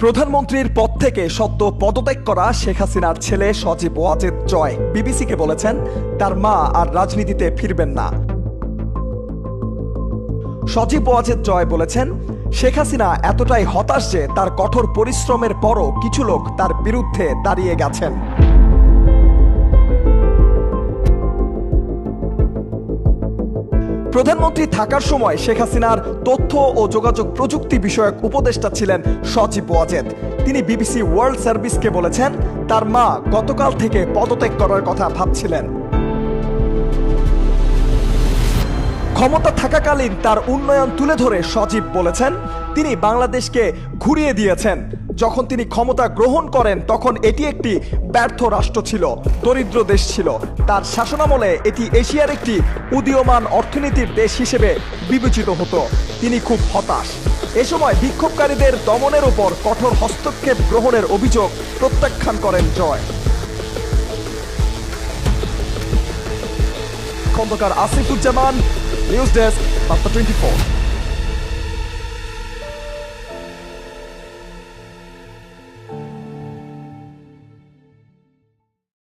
প্রধানমন্ত্রীর পদ থেকে সদ্য পদত্যাগ করা শেখ হাসিনার ছেলে সজীব ওয়াজেদ জয় বিবিসিকে বলেছেন তার মা আর রাজনীতিতে ফিরবেন না। সজীব ওয়াজেদ জয় বলেছেন, শেখ হাসিনা এতটাই হতাশ যে তার কঠোর পরিশ্রমের পরও কিছু লোক তার বিরুদ্ধে দাঁড়িয়ে গেছেন। প্রধানমন্ত্রী থাকার সময় শেখ হাসিনার তথ্য ও যোগাযোগ প্রযুক্তি বিষয়ক উপদেষ্টা ছিলেন সজীব ওয়াজেদ। তিনি বিবিসি ওয়ার্ল্ড সার্ভিসকে বলেছেন তার মা গতকাল থেকে পদত্যাগ করার কথা ভাবছিলেন। ক্ষমতা থাকাকালীন তার উন্নয়ন তুলে ধরে সজীব বলেছেন তিনি বাংলাদেশকে ঘুরিয়ে দিয়েছেন। যখন তিনি ক্ষমতা গ্রহণ করেন তখন এটি একটি ব্যর্থ রাষ্ট্র ছিল, দরিদ্র দেশ ছিল। তার শাসনামলে এটি এশিয়ার একটি উদীয়মান অর্থনীতির দেশ হিসেবে বিবেচিত হতো। তিনি খুব হতাশ। এ সময় বিক্ষোভকারীদের দমনের ওপর কঠোর হস্তক্ষেপ গ্রহণের অভিযোগ প্রত্যাখ্যান করেন জয়। খন্দকার আসিফুজ্জামান, নিউজ ডেস্ক, বার্তা 24।